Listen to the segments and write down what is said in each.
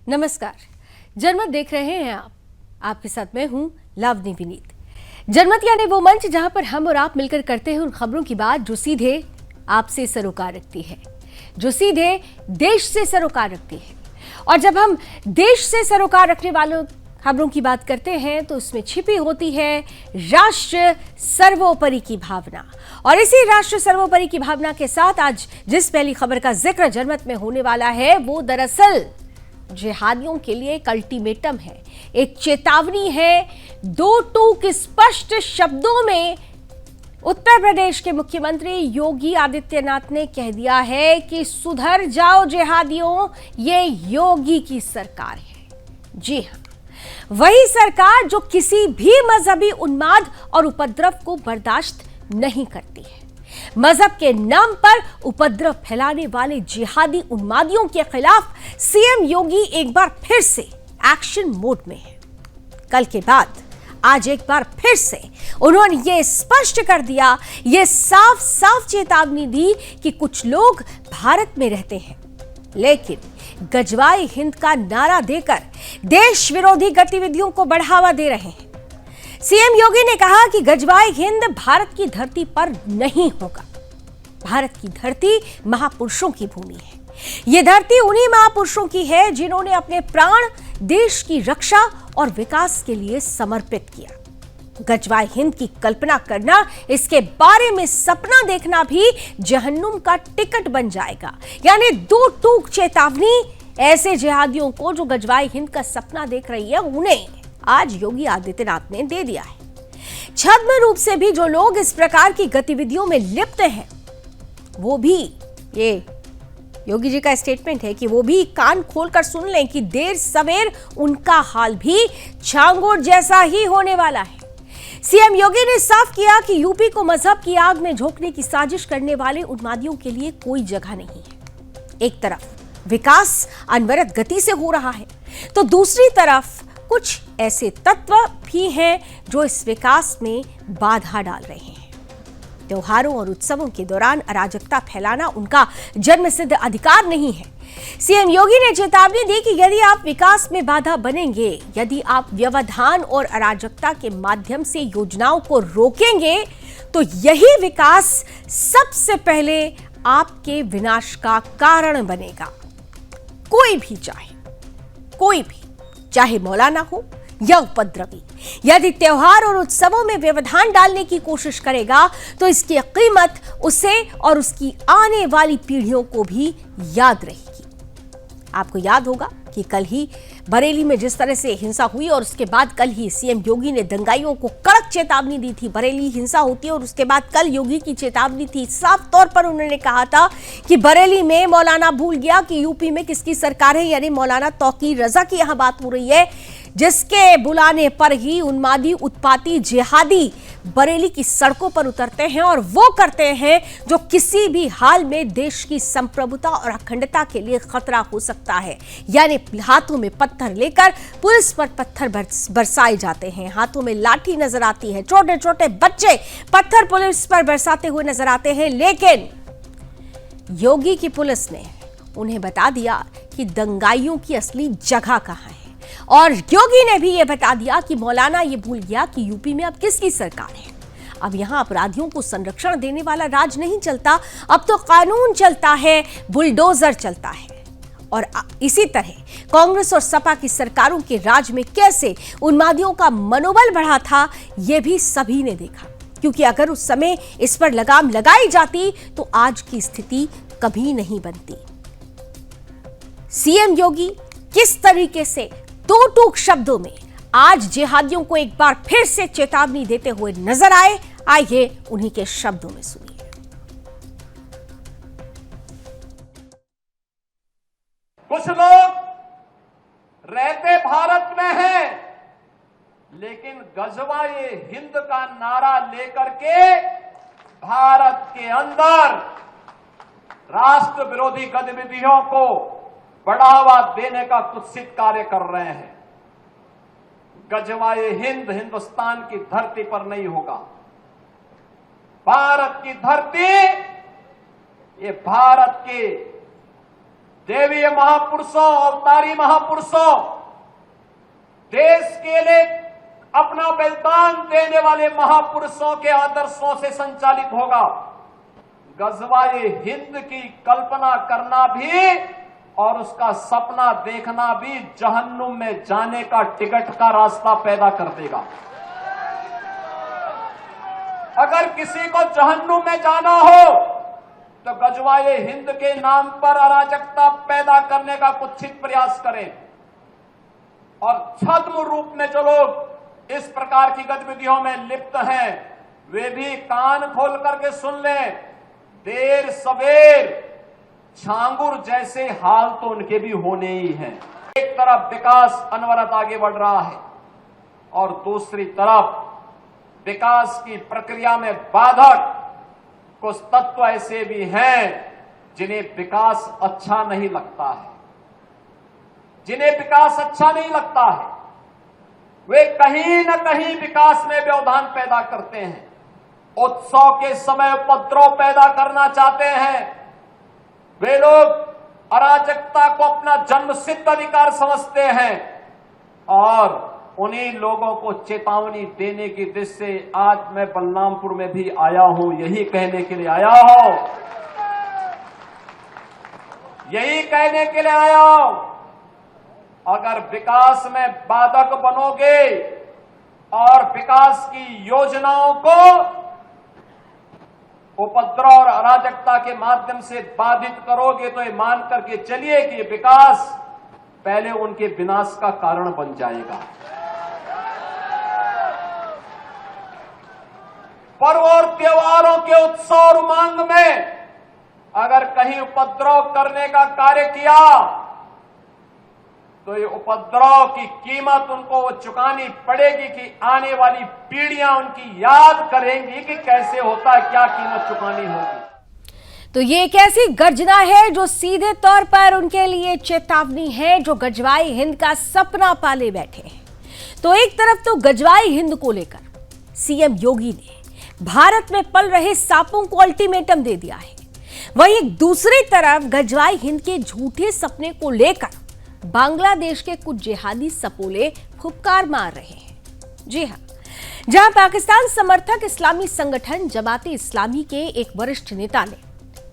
नमस्कार। जनमत देख रहे हैं आप। आपके साथ मैं हूं लावनी विनीत। जनमत यानी वो मंच जहां पर हम और आप मिलकर करते हैं उन खबरों की बात जो सीधे आपसे सरोकार रखती है, जो सीधे देश से सरोकार रखती है। और जब हम देश से सरोकार रखने वालों खबरों की बात करते हैं तो उसमें छिपी होती है राष्ट्र सर्वोपरि की भावना। और इसी राष्ट्र सर्वोपरि की भावना के साथ आज जिस पहली खबर का जिक्र जनमत में होने वाला है वो दरअसल जिहादियों के लिए एक अल्टीमेटम है, एक चेतावनी है। दो टूक स्पष्ट शब्दों में उत्तर प्रदेश के मुख्यमंत्री योगी आदित्यनाथ ने कह दिया है कि सुधर जाओ जिहादियों, ये योगी की सरकार है। जी हां, वही सरकार जो किसी भी मजहबी उन्माद और उपद्रव को बर्दाश्त नहीं करती है। मजहब के नाम पर उपद्रव फैलाने वाले जिहादी उन्मादियों के खिलाफ सीएम योगी एक बार फिर से एक्शन मोड में है। कल के बाद आज एक बार फिर से उन्होंने ये स्पष्ट कर दिया, ये साफ साफ चेतावनी दी कि कुछ लोग भारत में रहते हैं लेकिन गजवाए हिंद का नारा देकर देश विरोधी गतिविधियों को बढ़ावा दे रहे हैं। सीएम योगी ने कहा कि गजवाए हिंद भारत की धरती पर नहीं होगा। भारत की धरती महापुरुषों की भूमि है। यह धरती उन्हीं महापुरुषों की है जिन्होंने अपने प्राण देश की रक्षा और विकास के लिए समर्पित किया। गजवाए हिंद की कल्पना करना, इसके बारे में सपना देखना भी जहन्नुम का टिकट बन जाएगा। यानी दो टूक चेतावनी ऐसे जिहादियों को जो गजवाए हिंद का सपना देख रही है, उन्हें आज योगी आदित्यनाथ ने दे दिया है। छद्म रूप से भी जो लोग इस प्रकार की गतिविधियों में लिप्त हैं, वो भी, ये योगी जी का स्टेटमेंट है कि वो भी कान खोलकर सुन लें कि देर सवेर उनका हाल भी छांगोर जैसा ही होने वाला है। सीएम योगी ने साफ किया कि यूपी को मजहब की आग में झोंकने की साजिश करने वाले उन्मादियों के लिए कोई जगह नहीं है। एक तरफ विकास अनवरत गति से हो रहा है तो दूसरी तरफ कुछ ऐसे तत्व भी हैं जो इस विकास में बाधा डाल रहे हैं। त्योहारों और उत्सवों के दौरान अराजकता फैलाना उनका जन्मसिद्ध अधिकार नहीं है। सीएम योगी ने चेतावनी दी कि यदि आप विकास में बाधा बनेंगे, यदि आप व्यवधान और अराजकता के माध्यम से योजनाओं को रोकेंगे, तो यही विकास सबसे पहले आपके विनाश का कारण बनेगा। कोई भी चाहे मौलाना हो या उपद्रवी, यदि त्योहार और उत्सवों में व्यवधान डालने की कोशिश करेगा तो इसकी कीमत उसे और उसकी आने वाली पीढ़ियों को भी याद रहेगी। आपको याद होगा कि कल ही बरेली में जिस तरह से हिंसा हुई और उसके बाद कल ही सीएम योगी ने दंगाइयों को कड़क चेतावनी दी थी। बरेली हिंसा होती है और उसके बाद कल योगी की चेतावनी थी। साफ तौर पर उन्होंने कहा था कि बरेली में मौलाना भूल गया कि यूपी में किसकी सरकार है, यानी मौलाना तौकीर रजा की यहां बात हो रही है, जिसके बुलाने पर ही उन्मादी उत्पाती जिहादी बरेली की सड़कों पर उतरते हैं और वो करते हैं जो किसी भी हाल में देश की संप्रभुता और अखंडता के लिए खतरा हो सकता है। यानी हाथों में पत्थर लेकर पुलिस पर पत्थर बरसाए जाते हैं, हाथों में लाठी नजर आती है, छोटे छोटे बच्चे पत्थर पुलिस पर बरसाते हुए नजर आते हैं। लेकिन योगी की पुलिस ने उन्हें बता दिया कि दंगाइयों की असली जगह कहां है। और योगी ने भी यह बता दिया कि मौलाना ये भूल गया कि यूपी में अब किसकी सरकार है। अब यहां अपराधियों को संरक्षण देने वाला राज नहीं चलता, अब तो कानून चलता है, बुलडोजर चलता है। और इसी तरह कांग्रेस और सपा की सरकारों के राज में कैसे उन्मादियों का मनोबल बढ़ा था, यह भी सभी ने देखा। क्योंकि अगर उस समय इस पर लगाम लगाई जाती तो आज की स्थिति कभी नहीं बनती। सीएम योगी किस तरीके से दो टूक शब्दों में आज जिहादियों को एक बार फिर से चेतावनी देते हुए नजर आए, आइए उन्हीं के शब्दों में सुनिए। कुछ लोग रहते भारत में हैं, लेकिन गजवाए हिंद का नारा लेकर के भारत के अंदर राष्ट्र विरोधी गतिविधियों को बढ़ावा देने का कुत्सित कार्य कर रहे हैं। गजवाए हिंद हिंदुस्तान की धरती पर नहीं होगा। भारत की धरती, ये भारत के देवीय महापुरुषों, अवतारी महापुरुषों, देश के लिए अपना बलिदान देने वाले महापुरुषों के आदर्शों से संचालित होगा। गजवाए हिंद की कल्पना करना भी और उसका सपना देखना भी जहन्नुम में जाने का टिकट का रास्ता पैदा कर देगा। अगर किसी को जहन्नुम में जाना हो तो गजवाए हिंद के नाम पर अराजकता पैदा करने का कुत्सित प्रयास करें। और छद्म रूप में जो लोग इस प्रकार की गतिविधियों में लिप्त हैं, वे भी कान खोल करके सुन लें। देर सवेर छांगुर जैसे हाल तो उनके भी होने ही हैं। एक तरफ विकास अनवरत आगे बढ़ रहा है और दूसरी तरफ विकास की प्रक्रिया में बाधक कुछ तत्व ऐसे भी हैं जिन्हें विकास अच्छा नहीं लगता है, जिन्हें विकास अच्छा नहीं लगता है। वे कहीं न कहीं विकास में व्यवधान पैदा करते हैं, उत्सव के समय उपद्रव पैदा करना चाहते हैं। वे लोग अराजकता को अपना जन्मसिद्ध अधिकार समझते हैं और उन्हीं लोगों को चेतावनी देने की दृष्टि से आज मैं बलरामपुर में भी आया हूं। यही कहने के लिए आया हूं, यही कहने के लिए आया हूं। अगर विकास में बाधक बनोगे और विकास की योजनाओं को उपद्रव और अराजकता के माध्यम से बाधित करोगे तो ये मान करके चलिए कि विकास पहले उनके विनाश का कारण बन जाएगा। पर्व और त्योहारों के उत्सव और उमंग में अगर कहीं उपद्रव करने का कार्य किया तो ये उपद्रव की कीमत उनको वो चुकानी पड़ेगी कि आने वाली पीढ़ियां उनकी याद करेंगी कि कैसे होता है, क्या कीमत चुकानी होगी। तो ये एक ऐसी गर्जना है जो सीधे तौर पर उनके लिए चेतावनी है, जो गजवाई हिंद का सपना पाले बैठे हैं। तो एक तरफ तो गजवाई हिंद को लेकर सीएम योगी ने भारत में पल रहे सांपों को अल्टीमेटम दे दिया है, वहीं एक दूसरी तरफ गजवाई हिंद के झूठे सपने को लेकर बांग्लादेश के कुछ जिहादी सपोले फुफकार मार रहे हैं। जी हां, जहां पाकिस्तान समर्थक इस्लामी संगठन जमाते इस्लामी के एक वरिष्ठ नेता ने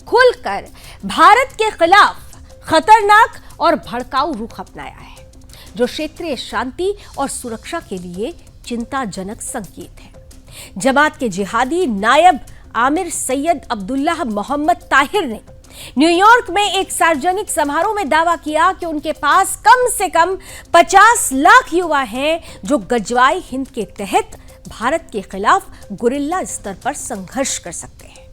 खुलकर भारत के खिलाफ खतरनाक और भड़काऊ रुख अपनाया है, जो क्षेत्रीय शांति और सुरक्षा के लिए चिंताजनक संकेत है। जमात के जिहादी नायब आमिर सैयद अब्दुल्लाह मोहम्मद ताहिर ने न्यूयॉर्क में एक सार्वजनिक समारोह में दावा किया कि उनके पास कम से कम 50 लाख युवा हैं जो गजवाई हिंद के तहत भारत के खिलाफ गुरिल्ला स्तर पर संघर्ष कर सकते हैं।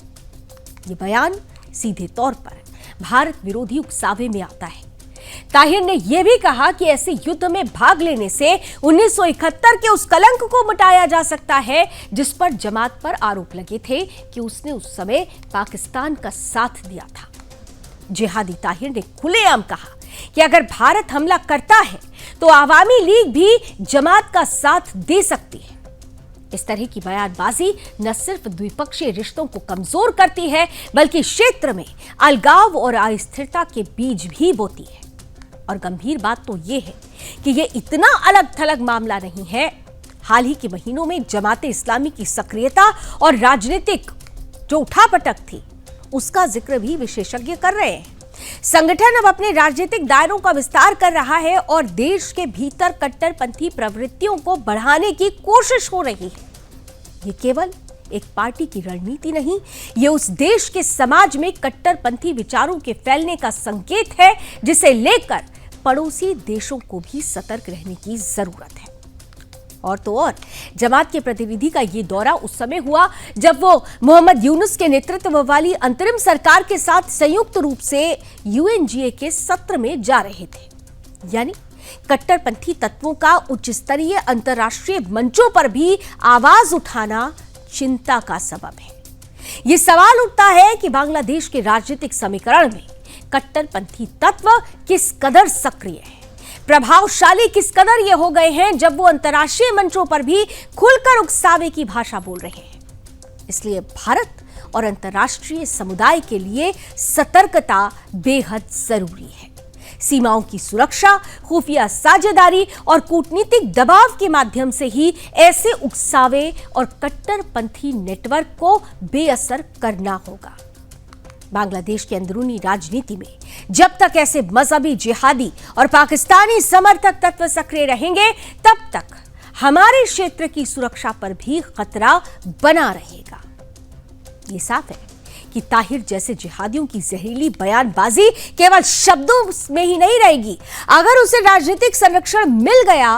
ये बयान सीधे तौर पर भारत विरोधी उकसावे में आता है। ताहिर ने यह भी कहा कि ऐसे युद्ध में भाग लेने से 1971 के उस कलंक को मिटाया जा सकता है जिस पर जमात पर आरोप लगे थे कि उसने उस समय पाकिस्तान का साथ दिया था। जिहादी ताहिर ने खुलेआम कहा कि अगर भारत हमला करता है तो आवामी लीग भी जमात का साथ दे सकती है। इस तरह की बयानबाजी न सिर्फ द्विपक्षीय रिश्तों को कमजोर करती है बल्कि क्षेत्र में अलगाव और अस्थिरता के बीज भी बोती है। और गंभीर बात तो यह है कि यह इतना अलग थलग मामला नहीं है। हाल ही के महीनों में जमाते इस्लामी की सक्रियता और राजनीतिक जो उठापटक थी उसका जिक्र भी विशेषज्ञ कर रहे हैं। संगठन अब अपने राजनीतिक दायरों का विस्तार कर रहा है और देश के भीतर कट्टरपंथी प्रवृत्तियों को बढ़ाने की कोशिश हो रही है। ये केवल एक पार्टी की रणनीति नहीं, ये उस देश के समाज में कट्टरपंथी विचारों के फैलने का संकेत है जिसे लेकर पड़ोसी देशों को भी सतर्क रहने की जरूरत है। और तो और जमात के प्रतिनिधि का ये दौरा उस समय हुआ जब वो मोहम्मद यूनुस के नेतृत्व वाली अंतरिम सरकार के साथ संयुक्त रूप से यूएनजीए के सत्र में जा रहे थे। यानी कट्टरपंथी तत्वों का उच्च स्तरीय अंतर्राष्ट्रीय मंचों पर भी आवाज उठाना चिंता का सबब है। यह सवाल उठता है कि बांग्लादेश के राजनीतिक समीकरण में कट्टरपंथी तत्व किस कदर सक्रिय है, प्रभावशाली किस कदर ये हो गए हैं जब वो अंतर्राष्ट्रीय मंचों पर भी खुलकर उकसावे की भाषा बोल रहे हैं। इसलिए भारत और अंतर्राष्ट्रीय समुदाय के लिए सतर्कता बेहद जरूरी है। सीमाओं की सुरक्षा, खुफिया साझेदारी और कूटनीतिक दबाव के माध्यम से ही ऐसे उकसावे और कट्टरपंथी नेटवर्क को बेअसर करना होगा। बांग्लादेश के अंदरूनी राजनीति में जब तक ऐसे मजहबी जिहादी और पाकिस्तानी समर्थक तत्व सक्रिय रहेंगे, तब तक हमारे क्षेत्र की सुरक्षा पर भी खतरा बना रहेगा। ये साफ है कि ताहिर जैसे जिहादियों की जहरीली बयानबाजी केवल शब्दों में ही नहीं रहेगी। अगर उसे राजनीतिक संरक्षण मिल गया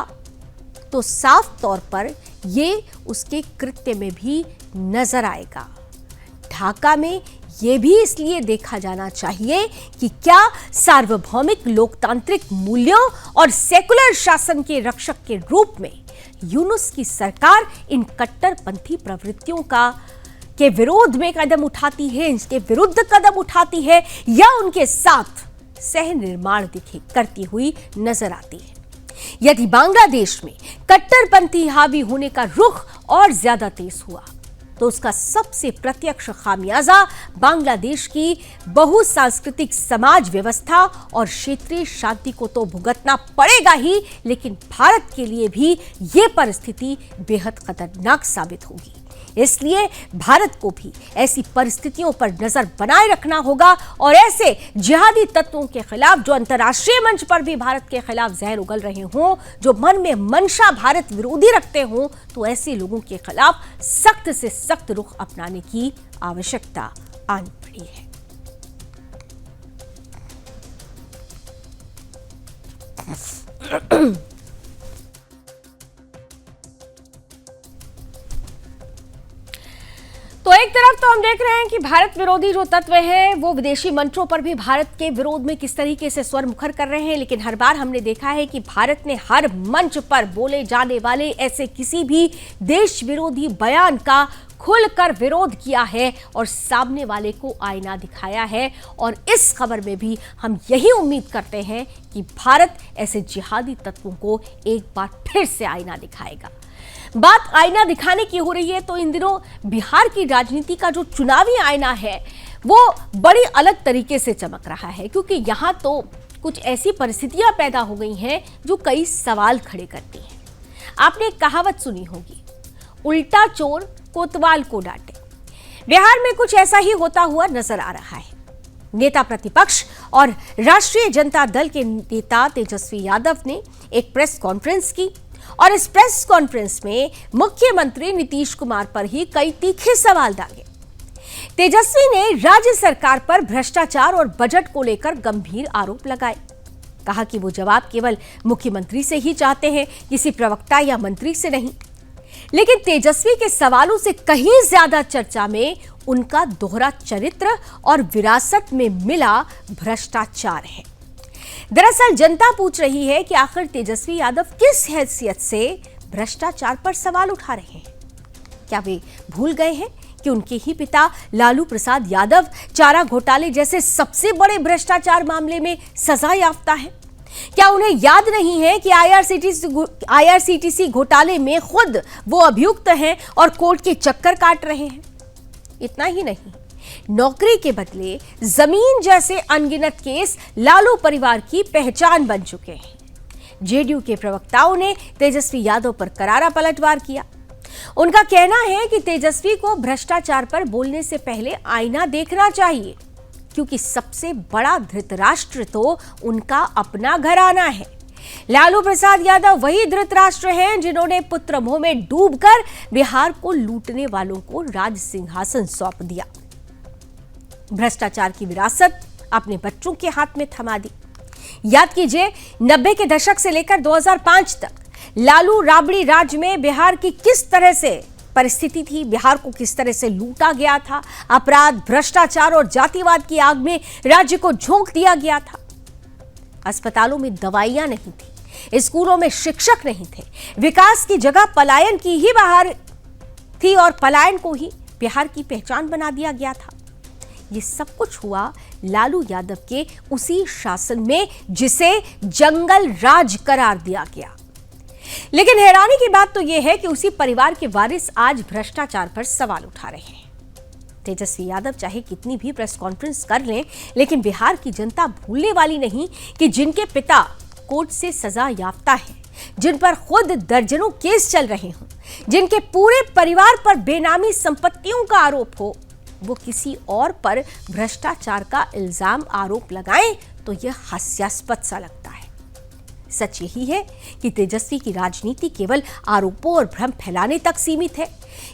तो साफ तौर पर ये उसके कृत्य में भी नजर आएगा। ढाका में यह भी इसलिए देखा जाना चाहिए कि क्या सार्वभौमिक लोकतांत्रिक मूल्यों और सेकुलर शासन के रक्षक के रूप में यूनुस की सरकार इन कट्टरपंथी प्रवृत्तियों के विरोध में कदम उठाती है, इसके विरुद्ध कदम उठाती है, या उनके साथ सह निर्माण करती हुई नजर आती है। यदि बांग्लादेश में कट्टरपंथी हावी होने का रुख और ज्यादा तेज हुआ तो उसका सबसे प्रत्यक्ष खामियाजा बांग्लादेश की बहुसांस्कृतिक समाज व्यवस्था और क्षेत्रीय शांति को तो भुगतना पड़ेगा ही, लेकिन भारत के लिए भी यह परिस्थिति बेहद खतरनाक साबित होगी। इसलिए भारत को भी ऐसी परिस्थितियों पर नजर बनाए रखना होगा और ऐसे जिहादी तत्वों के खिलाफ जो अंतर्राष्ट्रीय मंच पर भी भारत के खिलाफ जहर उगल रहे हों, जो मन में मंशा भारत विरोधी रखते हों, तो ऐसे लोगों के खिलाफ सख्त से सख्त रुख अपनाने की आवश्यकता आन पड़ी है। तो एक तरफ तो हम देख रहे हैं कि भारत विरोधी जो तत्व हैं वो विदेशी मंचों पर भी भारत के विरोध में किस तरीके से स्वर मुखर कर रहे हैं, लेकिन हर बार हमने देखा है कि भारत ने हर मंच पर बोले जाने वाले ऐसे किसी भी देश विरोधी बयान का खुलकर विरोध किया है और सामने वाले को आईना दिखाया है। और इस खबर में भी हम यही उम्मीद करते हैं कि भारत ऐसे जिहादी तत्वों को एक बार फिर से आईना दिखाएगा। बात आईना दिखाने की हो रही है तो इन दिनों बिहार की राजनीति का जो चुनावी आईना है वो बड़ी अलग तरीके से चमक रहा है, क्योंकि यहां तो कुछ ऐसी परिस्थितियां पैदा हो गई हैं जो कई सवाल खड़े करती हैं। आपने एक कहावत सुनी होगी, उल्टा चोर कोतवाल को डांटे। बिहार में कुछ ऐसा ही होता हुआ नजर आ रहा है। नेता प्रतिपक्ष और राष्ट्रीय जनता दल के नेता तेजस्वी यादव ने एक प्रेस कॉन्फ्रेंस की और इस प्रेस कॉन्फ्रेंस में मुख्यमंत्री नीतीश कुमार पर ही कई तीखे सवाल दागे। तेजस्वी ने राज्य सरकार पर भ्रष्टाचार और बजट को लेकर गंभीर आरोप लगाए। कहा कि वो जवाब केवल मुख्यमंत्री से ही चाहते हैं, किसी प्रवक्ता या मंत्री से नहीं। लेकिन तेजस्वी के सवालों से कहीं ज्यादा चर्चा में उनका दोहरा चरित्र और विरासत में मिला भ्रष्टाचार है। दरअसल जनता पूछ रही है कि आखिर तेजस्वी यादव किस हैसियत से भ्रष्टाचार पर सवाल उठा रहे हैं। क्या वे भूल गए हैं कि उनके ही पिता लालू प्रसाद यादव चारा घोटाले जैसे सबसे बड़े भ्रष्टाचार मामले में सजा याफ्ता है? क्या उन्हें याद नहीं है कि आईआरसीटीसी घोटाले में खुद वो अभियुक्त हैं और कोर्ट के चक्कर काट रहे हैं? इतना ही नहीं, नौकरी के बदले जमीन जैसे अनगिनत केस लालू परिवार की पहचान बन चुके हैं। जेडीयू के प्रवक्ताओं ने तेजस्वी यादव पर करारा पलटवार किया। उनका कहना है कि तेजस्वी को भ्रष्टाचार पर बोलने से पहले आईना देखना चाहिए, क्योंकि सबसे बड़ा धृतराष्ट्र तो उनका अपना घराना है। लालू प्रसाद यादव वही धृतराष्ट्र हैं जिन्होंने पुत्र मोह में डूबकर बिहार को लूटने वालों को राज सिंहासन सौंप दिया। भ्रष्टाचार की विरासत अपने बच्चों के हाथ में थमा दी। याद कीजिए, 90 के दशक से लेकर 2005 तक लालू राबड़ी राज में बिहार की किस तरह से परिस्थिति थी, बिहार को किस तरह से लूटा गया था। अपराध, भ्रष्टाचार और जातिवाद की आग में राज्य को झोंक दिया गया था। अस्पतालों में दवाइयां नहीं थी, स्कूलों में शिक्षक नहीं थे, विकास की जगह पलायन की ही बाहर थी और पलायन को ही बिहार की पहचान बना दिया गया था। ये सब कुछ हुआ लालू यादव के उसी शासन में जिसे जंगल राज करार दिया गया। लेकिन हैरानी की बात तो यह है कि उसी परिवार के वारिस आज भ्रष्टाचार पर सवाल उठा रहे हैं। तेजस्वी यादव चाहे कितनी भी प्रेस कॉन्फ्रेंस कर लें, लेकिन बिहार की जनता भूलने वाली नहीं कि जिनके पिता कोर्ट से सजा याफ्ता है, जिन पर खुद दर्जनों केस चल रहे हों, जिनके पूरे परिवार पर बेनामी संपत्तियों का आरोप हो, वो किसी और पर भ्रष्टाचार का इल्जाम आरोप लगाएं तो यह हास्यास्पद सा लगता है। सच यही है कि तेजस्वी की राजनीति केवल आरोपों और भ्रम फैलाने तक सीमित है।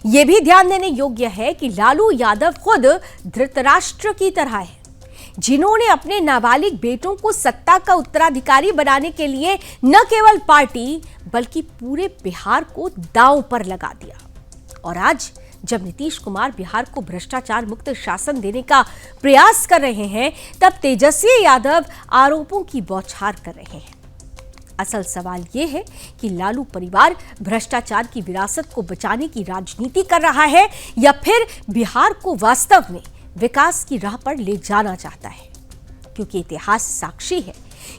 यह भी ध्यान देने योग्य है कि लालू यादव खुद धृतराष्ट्र की तरह है, जिन्होंने अपने नाबालिग बेटों को सत्ता का उत्तराधिकारी बनाने के लिए न केवल पार्टी बल्कि पूरे बिहार को दांव पर लगा दिया। और आज जब नीतीश कुमार बिहार को भ्रष्टाचार मुक्त शासन देने का प्रयास कर रहे हैं, तब तेजस्वी यादव आरोपों की बौछार कर रहे हैं। असल सवाल यह है कि लालू परिवार भ्रष्टाचार की विरासत को बचाने की राजनीति कर रहा है या फिर बिहार को वास्तव में विकास की राह पर ले जाना चाहता है, क्योंकि इतिहास साक्षी है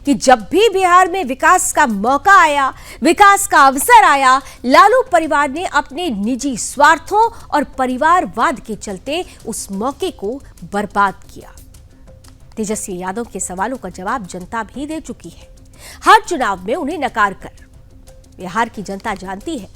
कि जब भी बिहार में विकास का मौका आया, विकास का अवसर आया, लालू परिवार ने अपने निजी स्वार्थों और परिवारवाद के चलते उस मौके को बर्बाद किया। तेजस्वी यादव के सवालों का जवाब जनता भी दे चुकी है। हर चुनाव में उन्हें नकार कर बिहार की जनता जानती है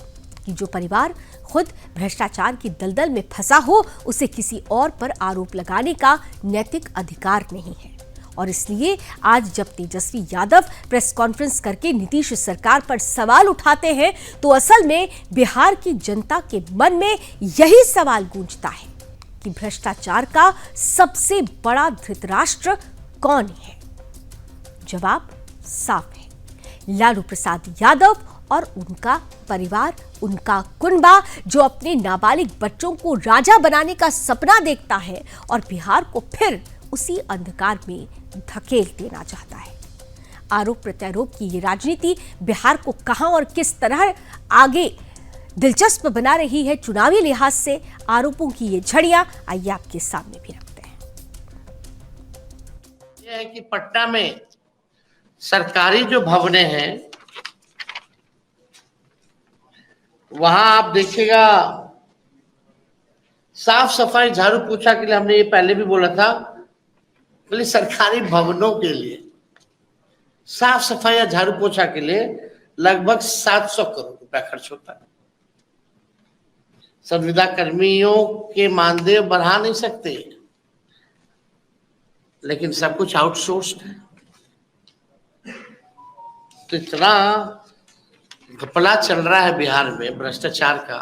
कि जो परिवार खुद भ्रष्टाचार की दलदल में फंसा हो, उसे किसी और पर आरोप लगाने का नैतिक अधिकार नहीं है। और इसलिए आज जब तेजस्वी यादव प्रेस कॉन्फ्रेंस करके नीतीश सरकार पर सवाल उठाते हैं, तो असल में बिहार की जनता के मन में यही सवाल गूंजता है कि भ्रष्टाचार का सबसे बड़ा धृतराष्ट्र कौन है। जवाब साफ है, लालू प्रसाद यादव और उनका परिवार, उनका कुनबा, जो अपने नाबालिग बच्चों को राजा बनाने का सपना देखता है और बिहार को फिर उसी अंधकार में धकेल देना चाहता है। आरोप प्रत्यारोप की ये राजनीति बिहार को कहां और किस तरह आगे दिलचस्प बना रही है चुनावी लिहाज से, आरोपों की ये झड़ियां आइए आपके सामने भी रखते हैं। यह है कि पटना में सरकारी जो भवने हैं, वहां आप देखिएगा साफ सफाई, झाड़ू पोछा के लिए, हमने ये पहले भी बोला था, बोले सरकारी भवनों के लिए साफ सफाई या झाड़ू पोछा के लिए लगभग 700 करोड़ रुपया खर्च होता है। संविदा कर्मियों के मानदेय बढ़ा नहीं सकते, लेकिन सब कुछ आउटसोर्स्ड है। तो इतना घपला चल रहा है बिहार में भ्रष्टाचार का,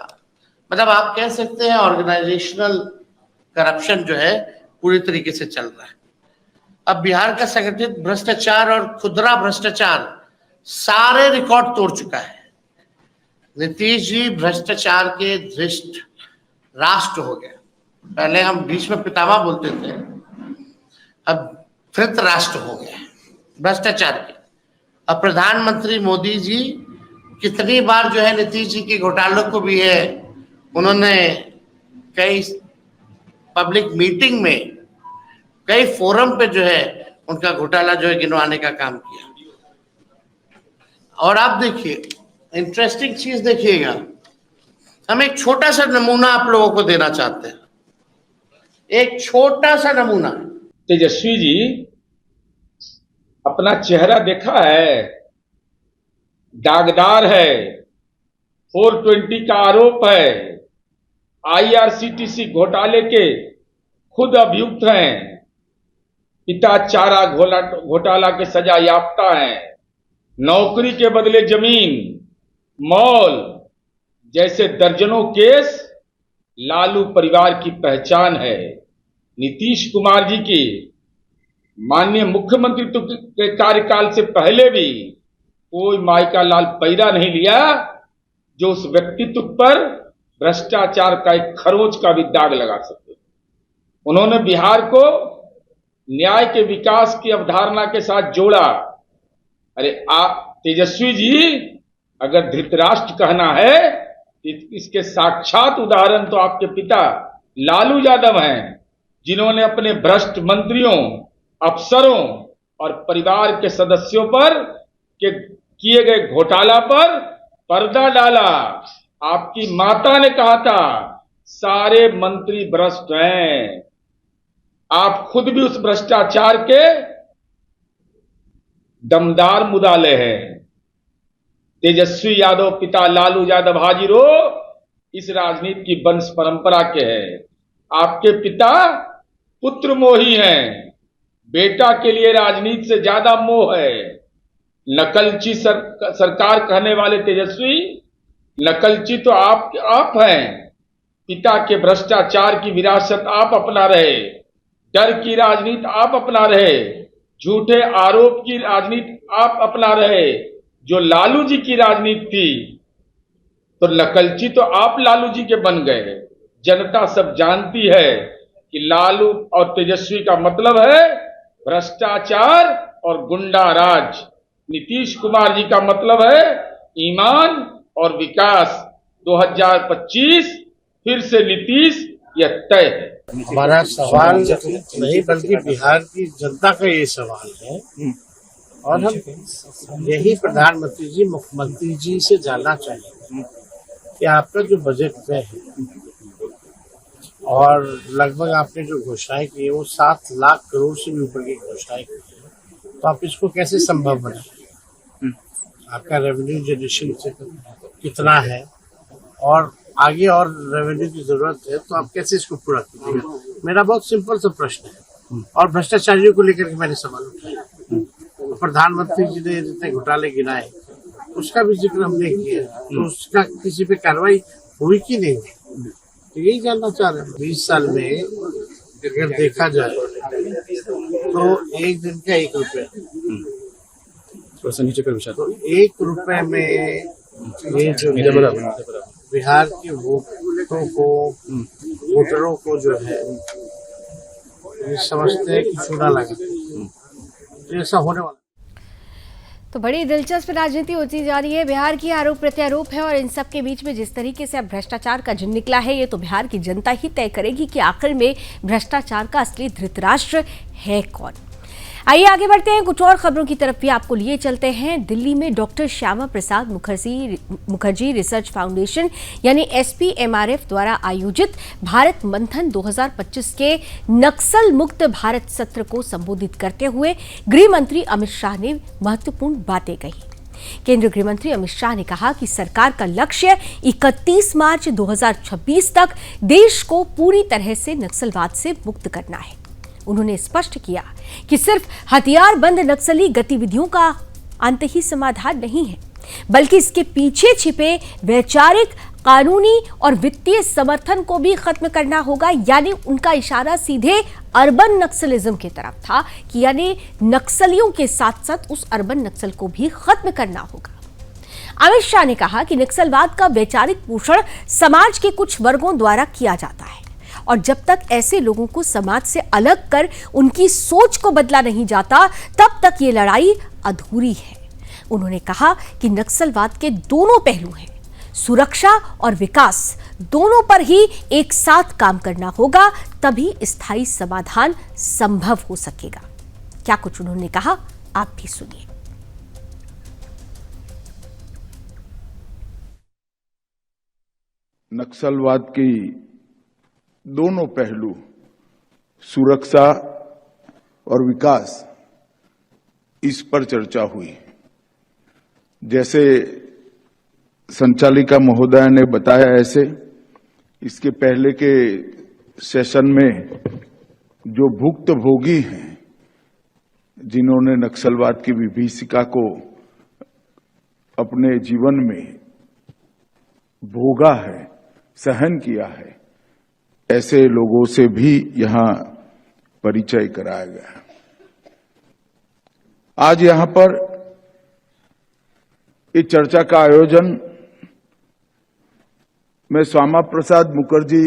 मतलब आप कह सकते हैं ऑर्गेनाइजेशनल करप्शन जो है पूरी तरीके से चल रहा है। अब बिहार का संगठित भ्रष्टाचार और खुदरा भ्रष्टाचार सारे रिकॉर्ड तोड़ चुका है। नीतीश जी भ्रष्टाचार के धृष्ट राष्ट्र हो गए। पहले हम भीष्म पितामह बोलते थे, अब धृत राष्ट्र हो गए भ्रष्टाचार के। अब प्रधानमंत्री मोदी जी कितनी बार जो है नीतीश जी के घोटालों को भी है, उन्होंने कई पब्लिक मीटिंग में, कई फोरम पे जो है उनका घोटाला जो है गिनवाने का काम किया। और आप देखिए, इंटरेस्टिंग चीज देखिएगा, हम एक छोटा सा नमूना आप लोगों को देना चाहते हैं, एक छोटा सा नमूना। तेजस्वी जी अपना चेहरा देखा है, दागदार है, 420 का आरोप है, आईआरसीटीसी घोटाले के खुद अभियुक्त हैं, पिता चारा घोटाला के सजा याफ्ता हैं, नौकरी के बदले जमीन, मॉल जैसे दर्जनों केस लालू परिवार की पहचान है। नीतीश कुमार जी की माननीय मुख्यमंत्री के कार्यकाल से पहले भी कोई माई का लाल पैदा नहीं लिया जो उस व्यक्तित्व पर भ्रष्टाचार का एक खरोंच का भी दाग लगा सके। उन्होंने बिहार को न्याय के विकास की अवधारणा के साथ जोड़ा। अरे तेजस्वी जी अगर धृतराष्ट्र कहना है, इसके साक्षात उदाहरण तो आपके पिता लालू यादव हैं, जिन्होंने अपने भ्रष्ट मंत्रियों, अफसरों और परिवार के सदस्यों पर के किए गए घोटाला पर पर्दा डाला। आपकी माता ने कहा था सारे मंत्री भ्रष्ट हैं। आप खुद भी उस भ्रष्टाचार के दमदार मुदाले हैं। तेजस्वी यादव पिता लालू यादव हाजिरो इस राजनीति की वंश परंपरा के हैं। आपके पिता पुत्र मोही हैं। बेटा के लिए राजनीति से ज्यादा मोह है। नकलची सरकार कहने वाले तेजस्वी, नकलची तो आप हैं। पिता के भ्रष्टाचार की विरासत आप अपना रहे, डर की राजनीति आप अपना रहे, झूठे आरोप की राजनीति आप अपना रहे। जो लालू जी की राजनीति थी, तो नकलची तो आप लालू जी के बन गए। जनता सब जानती है कि लालू और तेजस्वी का मतलब है भ्रष्टाचार और गुंडा राज। नीतीश कुमार जी का मतलब है ईमान और विकास। 2025 फिर से नीतीश, यह तय है। हमारा सवाल नहीं बल्कि बिहार की जनता का ये सवाल है, और हम यही प्रधानमंत्री जी, मुख्यमंत्री जी से जानना चाहिए कि आपका जो बजट तय है और लगभग आपने जो घोषणाएं की है वो 7 लाख करोड़ से भी ऊपर की घोषणाएं की है, तो आप इसको कैसे संभव बनाए? आपका रेवेन्यू जनरेशन कितना है और आगे और रेवेन्यू की जरूरत है, तो आप कैसे इसको पूरा कीजिएगा? मेरा बहुत सिंपल सा प्रश्न है। और भ्रष्टाचारियों को लेकर के मैंने सवाल उठाया। प्रधानमंत्री जी ने जितने घोटाले गिनाए उसका भी जिक्र हमने किया, तो उसका किसी पे कार्रवाई हुई कि नहीं? तो यही जानना चाह रहे हैं। 20 साल में अगर देखा जाए तो एक दिन का 1 रुपया, तो 1 रुपए में ये जो बिहार के वोटरों को जो है ये समझते हैं कि चूना लगा, तो ऐसा होने वाला। तो बड़ी दिलचस्प राजनीति होती जा रही है। बिहार की आरोप प्रत्यारोप है और इन सब के बीच में जिस तरीके से अब भ्रष्टाचार का जिन निकला है, ये तो बिहार की जनता ही तय करेगी कि आखिर में भ्रष्टाचार का असली धृतराष्ट्र है कौन। आइए आगे बढ़ते हैं, कुछ और खबरों की तरफ भी आपको लिए चलते हैं। दिल्ली में doctor Shyama Prasad Mukherjee research foundation यानी SPMRF द्वारा आयोजित भारत मंथन 2025 के नक्सल मुक्त भारत सत्र को संबोधित करते हुए गृह मंत्री अमित शाह ने महत्वपूर्ण बातें कही। केंद्रीय गृह मंत्री अमित शाह ने कहा कि सरकार का लक्ष्य 31 मार्च 2026 तक देश को पूरी तरह से नक्सलवाद से मुक्त करना है। उन्होंने स्पष्ट किया कि सिर्फ हथियारबंद नक्सली गतिविधियों का अंत ही समाधान नहीं है, बल्कि इसके पीछे छिपे वैचारिक, कानूनी और वित्तीय समर्थन को भी खत्म करना होगा। यानी उनका इशारा सीधे अर्बन नक्सलिज्म की तरफ था कि यानी नक्सलियों के साथ साथ उस अर्बन नक्सल को भी खत्म करना होगा। अमित शाह ने कहा कि नक्सलवाद का वैचारिक पोषण समाज के कुछ वर्गों द्वारा किया जाता है और जब तक ऐसे लोगों को समाज से अलग कर उनकी सोच को बदला नहीं जाता, तब तक ये लड़ाई अधूरी है। उन्होंने कहा कि नक्सलवाद के दोनों पहलू हैं, सुरक्षा और विकास, दोनों पर ही एक साथ काम करना होगा, तभी स्थायी समाधान संभव हो सकेगा। क्या कुछ उन्होंने कहा, आप भी सुनिए। नक्सलवाद की दोनों पहलू, सुरक्षा और विकास, इस पर चर्चा हुई। जैसे संचालिका महोदया ने बताया, ऐसे इसके पहले के सेशन में जो भुक्तभोगी हैं, जिन्होंने नक्सलवाद की विभीषिका को अपने जीवन में भोगा है, सहन किया है, ऐसे लोगों से भी यहां परिचय कराया गया। आज यहां पर इस चर्चा का आयोजन मैं श्यामा प्रसाद मुखर्जी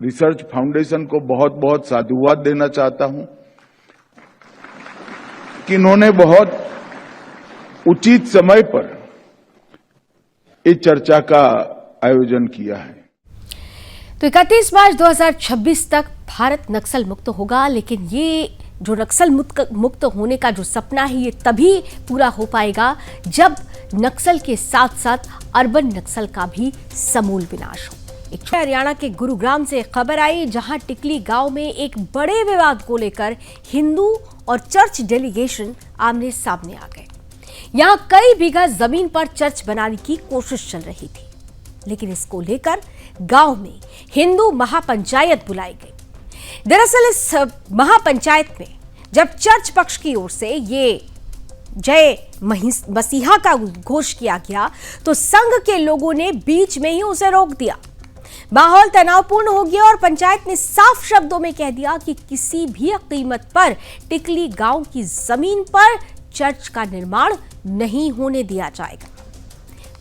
रिसर्च फाउंडेशन को बहुत बहुत साधुवाद देना चाहता हूं कि इन्होंने बहुत उचित समय पर इस चर्चा का आयोजन किया है। तो 31 मार्च 2026 तक भारत नक्सल मुक्त होगा, लेकिन ये जो नक्सल मुक्त होने का जो सपना है, ये तभी पूरा हो पाएगा जब नक्सल के साथ साथ अर्बन नक्सल का भी समूल विनाश हो। हरियाणा के गुरुग्राम से खबर आई, जहां टिकली गांव में एक बड़े विवाद को लेकर हिंदू और चर्च डेलीगेशन आमने सामने आ गए। यहां कई बीघा जमीन पर चर्च बनाने की कोशिश चल रही थी, लेकिन इसको लेकर गांव में हिंदू महापंचायत बुलाई गई। दरअसल इस महापंचायत में जब चर्च पक्ष की ओर से ये जय मसीहा का घोष किया गया तो संघ के लोगों ने बीच में ही उसे रोक दिया। माहौल तनावपूर्ण हो गया और पंचायत ने साफ शब्दों में कह दिया कि किसी भी कीमत पर टिकली गांव की जमीन पर चर्च का निर्माण नहीं होने दिया जाएगा।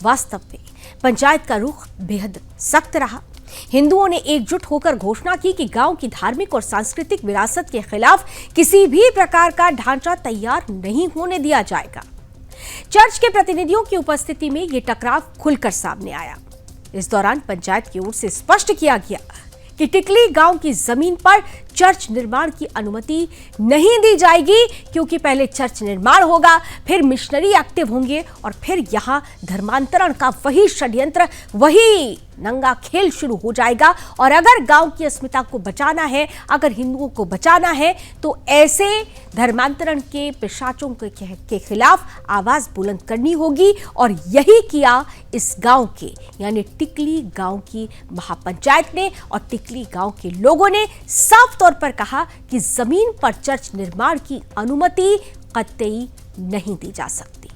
वास्तव में पंचायत का रुख बेहद सख्त रहा। हिंदुओं ने एकजुट होकर घोषणा की कि गांव की धार्मिक और सांस्कृतिक विरासत के खिलाफ किसी भी प्रकार का ढांचा तैयार नहीं होने दिया जाएगा। चर्च के प्रतिनिधियों की उपस्थिति में यह टकराव खुलकर सामने आया। इस दौरान पंचायत की ओर से स्पष्ट किया गया कि टिकली गांव की जमीन पर चर्च निर्माण की अनुमति नहीं दी जाएगी, क्योंकि पहले चर्च निर्माण होगा, फिर मिशनरी एक्टिव होंगे और फिर यहां धर्मांतरण का वही षड्यंत्र, वही नंगा खेल शुरू हो जाएगा। और अगर गांव की अस्मिता को बचाना है, अगर हिंदुओं को बचाना है, तो ऐसे धर्मांतरण के पिशाचों के खिलाफ आवाज बुलंद करनी होगी। और यही किया इस गांव के यानी टिकली गांव की महापंचायत ने। और टिकली गांव के लोगों ने साफ तौर पर कहा कि जमीन पर चर्च निर्माण की अनुमति कतई नहीं दी जा सकती।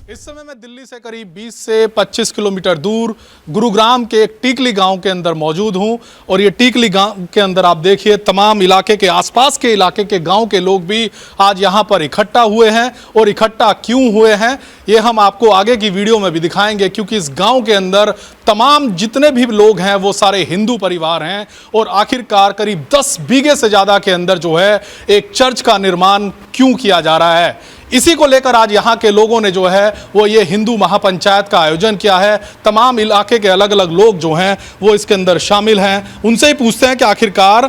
इस समय मैं दिल्ली से करीब 20 से 25 किलोमीटर दूर गुरुग्राम के एक टीकली गांव के अंदर मौजूद हूं। और ये टीकली गांव के अंदर आप देखिए तमाम इलाके के आसपास के इलाके के गांव के लोग भी आज यहां पर इकट्ठा हुए हैं। और इकट्ठा क्यों हुए हैं ये हम आपको आगे की वीडियो में भी दिखाएंगे, क्योंकि इस गांव के अंदर तमाम जितने भी लोग हैं वो सारे हिंदू परिवार हैं। और आखिरकार करीब 10 बीघे से ज़्यादा के अंदर जो है एक चर्च का निर्माण क्यों किया जा रहा है, इसी को लेकर आज यहाँ के लोगों ने जो है वो ये हिंदू महापंचायत का आयोजन किया है। तमाम इलाके के अलग अलग लोग जो हैं वो इसके अंदर शामिल हैं। उनसे ही पूछते हैं कि आखिरकार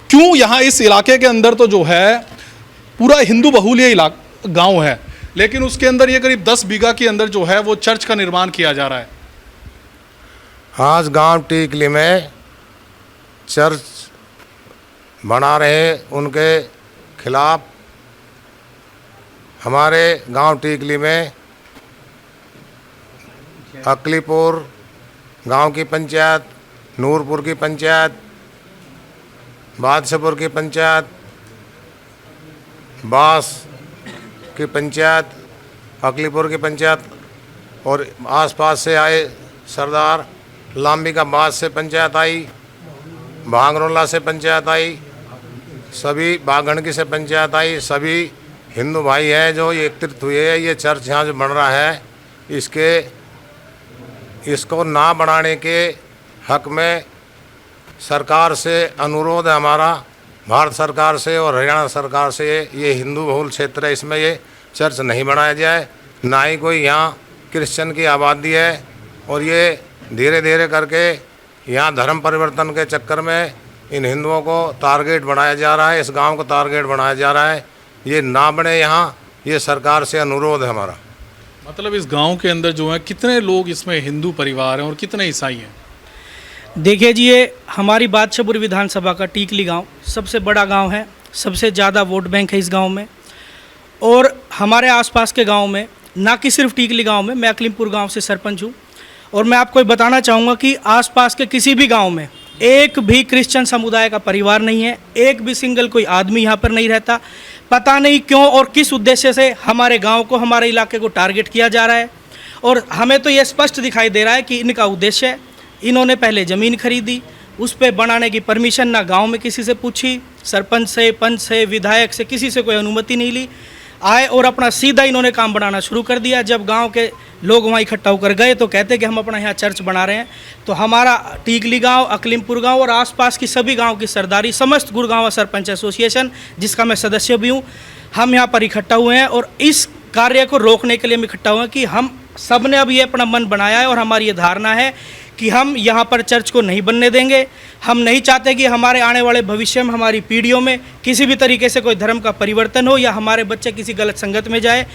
क्यों यहाँ इस इलाके के अंदर तो जो है पूरा हिंदू बहुल्य गांव है, लेकिन उसके अंदर ये करीब 10 बीघा के अंदर जो है वो चर्च का निर्माण किया जा रहा है। आज गांव टीकली में चर्च बना रहे उनके खिलाफ हमारे गांव टीकली में अकलीपुर गांव की पंचायत, नूरपुर की पंचायत, बादशाहपुर की पंचायत, बास की पंचायत, अकलीपुर की पंचायत और आसपास से आए सरदार लांबी का बाद से पंचायत आई, भांगरोला से पंचायत आई, सभी बागणकी से पंचायत आई। सभी हिंदू भाई हैं जो एकत्रित हुए हैं। ये चर्च यहाँ जो बन रहा है इसको ना बनाने के हक में सरकार से अनुरोध है हमारा, भारत सरकार से और हरियाणा सरकार से। ये हिंदू बहुल क्षेत्र है, इसमें ये चर्च नहीं बनाया जाए। ना ही कोई यहाँ क्रिश्चियन की आबादी है। और ये धीरे धीरे करके यहाँ धर्म परिवर्तन के चक्कर में इन हिंदुओं को टारगेट बनाया जा रहा है, इस गांव को टारगेट बनाया जा रहा है। ये ना बने यहाँ, ये सरकार से अनुरोध है हमारा। मतलब इस गांव के अंदर जो है कितने लोग इसमें हिंदू परिवार हैं और कितने ईसाई हैं? देखिए जी, ये हमारी बादशाहपुर विधानसभा का टीकली गांव सबसे बड़ा गांव है, सबसे ज़्यादा वोट बैंक है इस गांव में। और हमारे आसपास के गांव में, ना कि सिर्फ टीकली गांव में, मैं अकलीमपुर गांव से सरपंच हूं और मैं आपको बताना चाहूँगा कि आसपास के किसी भी गांव में एक भी क्रिश्चियन समुदाय का परिवार नहीं है, एक भी सिंगल कोई आदमी यहाँ पर नहीं रहता। पता नहीं क्यों और किस उद्देश्य से हमारे गांव को, हमारे इलाके को टारगेट किया जा रहा है। और हमें तो ये स्पष्ट दिखाई दे रहा है कि इनका उद्देश्य है, इन्होंने पहले ज़मीन खरीदी, उस पर बनाने की परमिशन ना गांव में किसी से पूछी, सरपंच से, पंच से, विधायक से, किसी से कोई अनुमति नहीं ली, आए और अपना सीधा इन्होंने काम बनाना शुरू कर दिया। जब गांव के लोग वहाँ इकट्ठा होकर गए तो कहते कि हम अपना यहाँ चर्च बना रहे हैं। तो हमारा टीकली गांव, अकलीमपुर गांव और आसपास की सभी गांव की सरदारी, समस्त गुरुगांव सरपंच एसोसिएशन, जिसका मैं सदस्य भी हूँ, हम यहाँ पर इकट्ठा हुए हैं। और इस कार्य को रोकने के लिए हम इकट्ठा हुए हैं कि हम सब ने अब ये अपना मन बनाया है और हमारी ये धारणा है कि हम यहाँ पर चर्च को नहीं बनने देंगे। हम नहीं चाहते कि हमारे आने वाले भविष्य में, हमारी पीढ़ियों में किसी भी तरीके से कोई धर्म का परिवर्तन हो या हमारे बच्चे किसी गलत संगत में जाए।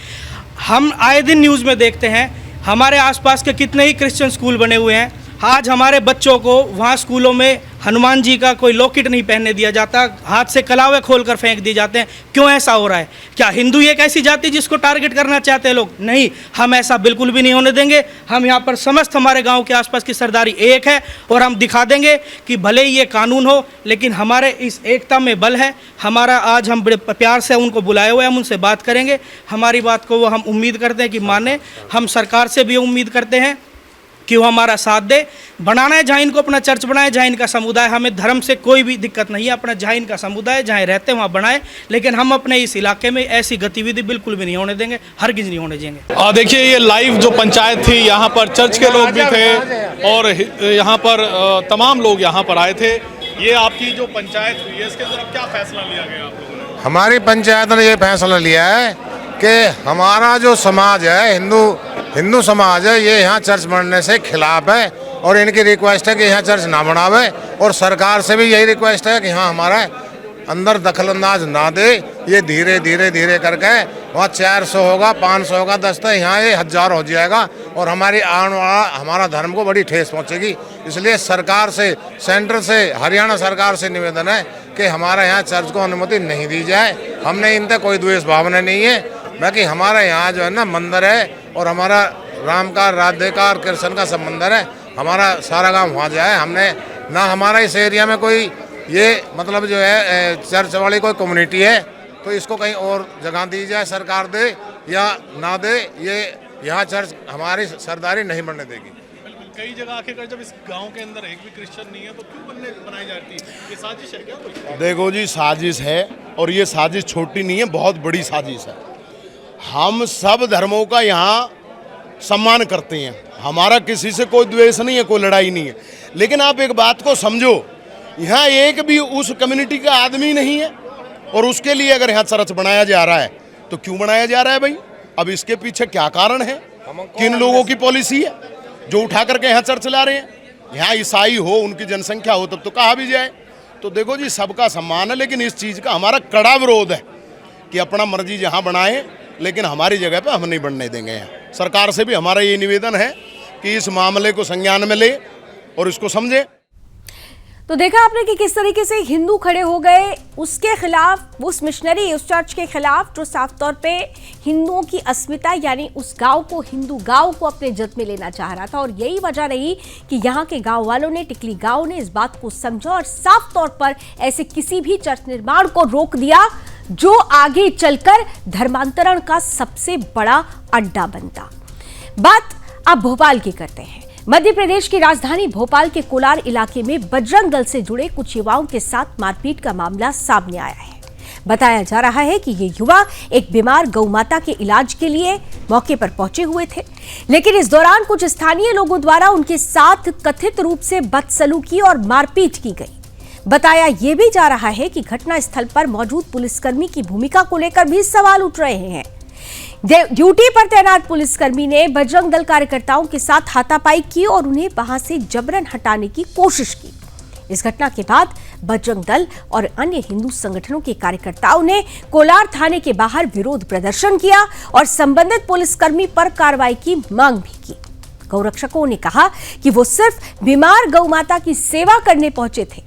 हम आए दिन न्यूज़ में देखते हैं हमारे आसपास के कितने ही क्रिश्चियन स्कूल बने हुए हैं, आज हमारे बच्चों को वहाँ स्कूलों में हनुमान जी का कोई लॉकेट नहीं पहनने दिया जाता, हाथ से कलावे खोलकर फेंक दिए जाते हैं। क्यों ऐसा हो रहा है? क्या हिंदू एक ऐसी जाति जिसको टारगेट करना चाहते हैं लोग? नहीं, हम ऐसा बिल्कुल भी नहीं होने देंगे। हम यहाँ पर समस्त हमारे गांव के आसपास की सरदारी एक है और हम दिखा देंगे कि भले ही ये कानून हो, लेकिन हमारे इस एकता में बल है। हमारा आज हम बड़े प्यार से उनको बुलाए हुए हैं, हम उनसे बात करेंगे। हमारी बात को वो हम उम्मीद करते हैं कि माने। हम सरकार से भी उम्मीद करते हैं कि वो हमारा साथ दे। बनाना है जहाँ इनको अपना चर्च बनाए, जहाँ इनका समुदाय, हमें धर्म से कोई भी दिक्कत नहीं है। अपना जहाँ इनका समुदाय जहाँ रहते हैं वहाँ बनाए, लेकिन हम अपने इस इलाके में ऐसी गतिविधि बिल्कुल भी नहीं होने देंगे, हरगिज नहीं होने देंगे। देखिए ये लाइव जो पंचायत थी, यहाँ पर चर्च के लोग भी थे और यहाँ पर तमाम लोग यहाँ पर आए थे। ये आपकी जो पंचायत हुई है, इसके अंदर अब क्या फैसला लिया गया आप लोगों ने? हमारी पंचायत ने ये फैसला लिया है कि हमारा जो समाज है, हिंदू समाज है, ये यहाँ चर्च बनने से खिलाफ है और इनकी रिक्वेस्ट है कि यहाँ चर्च ना बनावे। और सरकार से भी यही रिक्वेस्ट है कि यहाँ हमारा अंदर दखलंदाज ना दे। ये धीरे धीरे करके वहाँ 400 होगा, 500 होगा, 10 तक यहाँ ये 1000 हो जाएगा और हमारा धर्म को बड़ी ठेस पहुँचेगी। इसलिए सरकार से, सेंटर से, हरियाणा सरकार से निवेदन है कि हमारे यहाँ चर्च को अनुमति नहीं दी जाए। हमने इन तक कोई द्वेष भावना नहीं है, बाकी हमारे यहाँ जो है ना मंदिर है और हमारा राम का, राधे का और कृष्ण का सब मंदिर है। हमारा सारा गांव वहाँ जाए। हमने ना हमारा इस एरिया में कोई ये मतलब जो है चर्च वाली कोई कम्युनिटी है तो इसको कहीं और जगह दी जाए, सरकार दे या ना दे। ये यहाँ चर्च हमारी सरदारी नहीं बनने देगी। कई जगह आखिरकार जब इस गांव के अंदर एक भी क्रिश्चियन नहीं है तो क्यों बनाई जाती है? ये साजिश है क्या कोई? देखो जी, साजिश है और ये साजिश छोटी नहीं है, बहुत बड़ी साजिश है। हम सब धर्मों का यहाँ सम्मान करते हैं, हमारा किसी से कोई द्वेष नहीं है, कोई लड़ाई नहीं है। लेकिन आप एक बात को समझो, यहाँ एक भी उस कम्युनिटी का आदमी नहीं है और उसके लिए अगर यहाँ चर्च बनाया जा रहा है तो क्यों बनाया जा रहा है भाई? अब इसके पीछे क्या कारण है? किन लोगों की पॉलिसी है जो उठा करके यहाँ चर्च ला रहे हैं? यहाँ ईसाई हो, उनकी जनसंख्या हो तब तो कहा भी जाए। तो देखो जी, सबका सम्मान है, लेकिन इस चीज़ का हमारा कड़ा विरोध है कि अपना मर्जी जहाँ बनाए, लेकिन हमारी जगह पे हम नहीं बनने देंगे। यहाँ सरकार से भी हमारा ये निवेदन है कि इस मामले को संज्ञान में ले और इसको समझे। तो देखा आपने कि किस तरीके से हिंदू खड़े हो गए उसके खिलाफ, उस मिशनरी, उस चर्च के खिलाफ जो साफ तौर पे हिंदुओं की अस्मिता यानी उस गांव को, हिंदू गांव को अपने जद में लेना चाह रहा था। और यही वजह रही कि यहाँ के गांव वालों ने, टिकली गांव ने इस बात को समझा और साफ तौर पर ऐसे किसी भी चर्च निर्माण को रोक दिया जो आगे चलकर धर्मांतरण का सबसे बड़ा अड्डा बनता। बात अब भोपाल की करते हैं। मध्य प्रदेश की राजधानी भोपाल के कोलार इलाके में बजरंग दल से जुड़े कुछ युवाओं के साथ मारपीट का मामला सामने आया है। बताया जा रहा है कि ये युवा एक बीमार गौ माता के इलाज के लिए मौके पर पहुंचे हुए थे, लेकिन इस दौरान कुछ स्थानीय लोगों द्वारा उनके साथ कथित रूप से बदसलूकी और मारपीट की गई। बताया यह भी जा रहा है कि घटना स्थल पर मौजूद पुलिसकर्मी की भूमिका को लेकर भी सवाल उठ रहे हैं। ड्यूटी पर तैनात पुलिसकर्मी ने बजरंग दल कार्यकर्ताओं के साथ हाथापाई की और उन्हें वहां से जबरन हटाने की कोशिश की। इस घटना के बाद बजरंग दल और अन्य हिंदू संगठनों के कार्यकर्ताओं ने कोलार थाने के बाहर विरोध प्रदर्शन किया और संबंधित पुलिसकर्मी पर कार्रवाई की मांग भी की। गौरक्षकों ने कहा कि वो सिर्फ बीमार गौ माता की सेवा करने पहुंचे थे।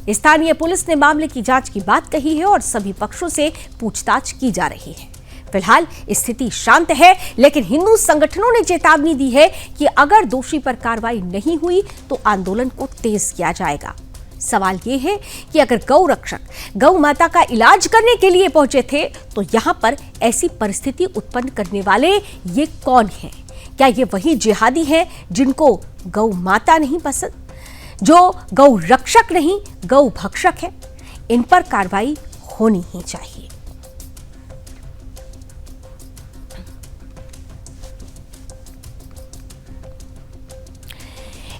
स्थानीय पुलिस ने मामले की जांच की बात कही है और सभी पक्षों से पूछताछ की जा रही है। फिलहाल स्थिति शांत है, लेकिन हिंदू संगठनों ने चेतावनी दी है कि अगर दोषी पर कार्रवाई नहीं हुई तो आंदोलन को तेज किया जाएगा। सवाल यह है कि अगर गौ रक्षक गौ माता का इलाज करने के लिए पहुंचे थे तो यहां पर ऐसी परिस्थिति उत्पन्न करने वाले ये कौन हैं? क्या ये वही जिहादी हैं जिनको गौ माता नहीं पसंद, जो गौ रक्षक नहीं गौ भक्षक है? इन पर कार्रवाई होनी ही चाहिए।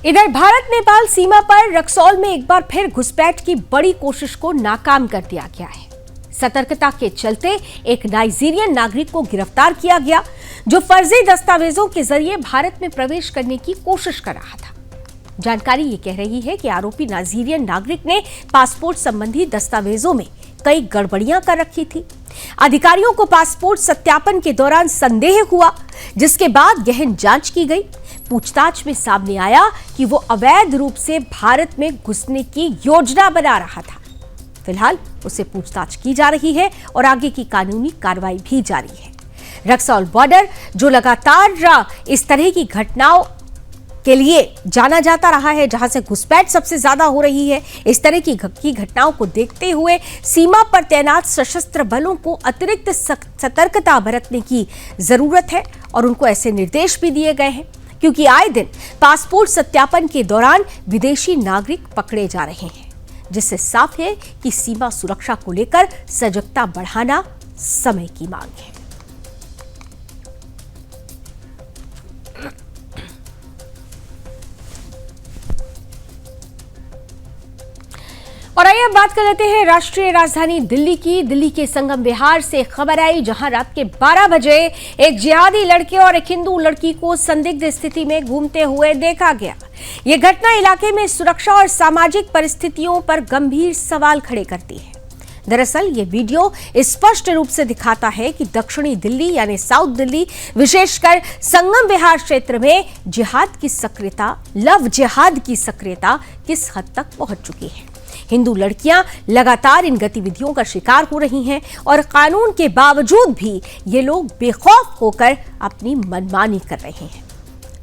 इधर भारत नेपाल सीमा पर रक्सौल में एक बार फिर घुसपैठ की बड़ी कोशिश को नाकाम कर दिया गया है। सतर्कता के चलते एक नाइजीरियन नागरिक को गिरफ्तार किया गया जो फर्जी दस्तावेजों के जरिए भारत में प्रवेश करने की कोशिश कर रहा था। जानकारी ये कह रही है कि आरोपी नाइजीरियन नागरिक ने पासपोर्ट संबंधी दस्तावेजों में कई गड़बड़ियां कर रखी थी। अधिकारियों को पासपोर्ट सत्यापन के दौरान संदेह हुआ, जिसके बाद गहन जांच की गई। पूछताछ में सामने आया कि वो अवैध रूप से भारत में घुसने की योजना बना रहा था। फिलहाल उससे पूछताछ की जा रही है और आगे की कानूनी कार्रवाई भी जारी है। रक्सौल बॉर्डर, जो लगातार इस तरह की घटनाओं के लिए जाना जाता रहा है, जहां से घुसपैठ सबसे ज्यादा हो रही है, इस तरह की घटनाओं को देखते हुए सीमा पर तैनात सशस्त्र बलों को अतिरिक्त सतर्कता बरतने की जरूरत है और उनको ऐसे निर्देश भी दिए गए हैं, क्योंकि आए दिन पासपोर्ट सत्यापन के दौरान विदेशी नागरिक पकड़े जा रहे हैं, जिससे साफ है कि सीमा सुरक्षा को लेकर सजगता बढ़ाना समय की मांग है। और आइए अब बात कर लेते हैं राष्ट्रीय राजधानी दिल्ली की। दिल्ली के संगम विहार से खबर आई, जहां रात के 12 बजे एक जिहादी लड़के और एक हिंदू लड़की को संदिग्ध स्थिति में घूमते हुए देखा गया। यह घटना इलाके में सुरक्षा और सामाजिक परिस्थितियों पर गंभीर सवाल खड़े करती है। दरअसल ये वीडियो स्पष्ट रूप से दिखाता है कि दक्षिणी दिल्ली यानी साउथ दिल्ली, विशेषकर संगम विहार क्षेत्र में जिहाद की सक्रियता, लव जिहाद की सक्रियता किस हद तक पहुंच चुकी है। हिंदू लड़कियां लगातार इन गतिविधियों का शिकार हो रही हैं और कानून के बावजूद भी ये लोग बेखौफ होकर अपनी मनमानी कर रहे हैं।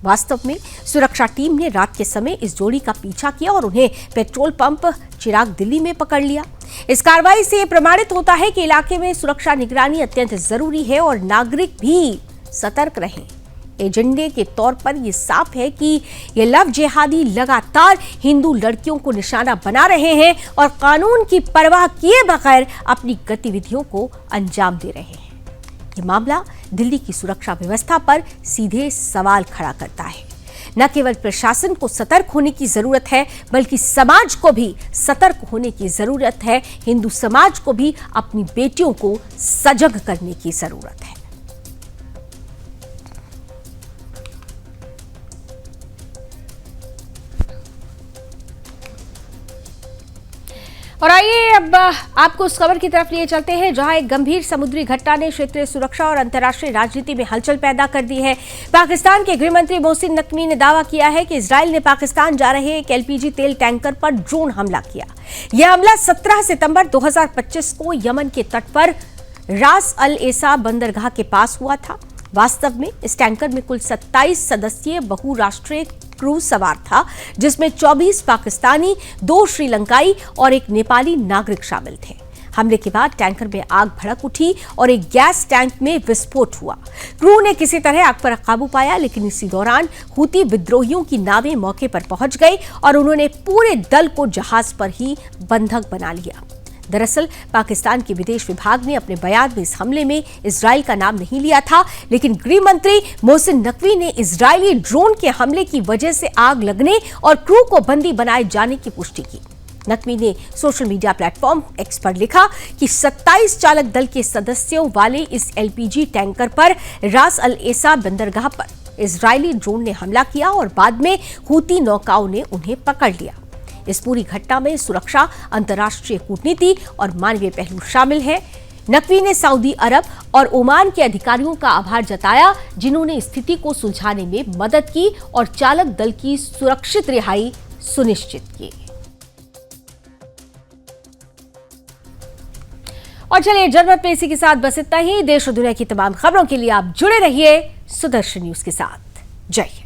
वास्तव में सुरक्षा टीम ने रात के समय इस जोड़ी का पीछा किया और उन्हें पेट्रोल पंप चिराग दिल्ली में पकड़ लिया। इस कार्रवाई से प्रमाणित होता है कि इलाके में सुरक्षा निगरानी अत्यंत जरूरी है और नागरिक भी सतर्क रहें। एजेंडे के तौर पर यह साफ है कि ये लव जिहादी लगातार हिंदू लड़कियों को निशाना बना रहे हैं और कानून की परवाह किए बगैर अपनी गतिविधियों को अंजाम दे रहे हैं। ये मामला दिल्ली की सुरक्षा व्यवस्था पर सीधे सवाल खड़ा करता है। न केवल प्रशासन को सतर्क होने की जरूरत है, बल्कि समाज को भी सतर्क होने की जरूरत है। हिंदू समाज को भी अपनी बेटियों को सजग करने की जरूरत है। और आइए अब आपको उस खबर की तरफ लिए चलते हैं, जहां एक गंभीर समुद्री घटना ने क्षेत्रीय सुरक्षा और अंतर्राष्ट्रीय राजनीति में हलचल पैदा कर दी है। पाकिस्तान के गृह मंत्री मोहसिन नकवी ने दावा किया है कि इजराइल ने पाकिस्तान जा रहे एक एलपीजी तेल टैंकर पर ड्रोन हमला किया। यह हमला 17 सितंबर 2025 को यमन के तट पर रास अल एसा बंदरगाह के पास हुआ था। वास्तव में इस टैंकर में कुल 27 सदस्यीय बहुराष्ट्रीय क्रू सवार था, जिसमें 24 पाकिस्तानी, 2 श्रीलंकाई और एक नेपाली नागरिक शामिल थे। हमले के बाद टैंकर में आग भड़क उठी और एक गैस टैंक में विस्फोट हुआ। क्रू ने किसी तरह आग पर काबू पाया, लेकिन इसी दौरान हूती विद्रोहियों की नावें मौके पर पहुंच गई और उन्होंने पूरे दल को जहाज पर ही बंधक बना लिया। दरअसल पाकिस्तान के विदेश विभाग ने अपने बयान में इस हमले में इजराइल का नाम नहीं लिया था, लेकिन गृह मंत्री मोहसिन नकवी ने इजरायली ड्रोन के हमले की वजह से आग लगने और क्रू को बंदी बनाए जाने की पुष्टि की। नकवी ने सोशल मीडिया प्लेटफॉर्म एक्स पर लिखा कि 27 चालक दल के सदस्यों वाले इस एलपीजी टैंकर पर रास अल एसा बंदरगाह पर इजरायली ड्रोन ने हमला किया और बाद में हूती नौकाओं ने उन्हें पकड़ लिया। इस पूरी घटना में सुरक्षा, अंतर्राष्ट्रीय कूटनीति और मानवीय पहलू शामिल है। नकवी ने सऊदी अरब और ओमान के अधिकारियों का आभार जताया, जिन्होंने स्थिति को सुलझाने में मदद की और चालक दल की सुरक्षित रिहाई सुनिश्चित की। और चलिए जनमत में इसी के साथ बस इतना ही। देश और दुनिया की तमाम खबरों के लिए आप जुड़े रहिए सुदर्शन न्यूज के साथ। जय हिंद।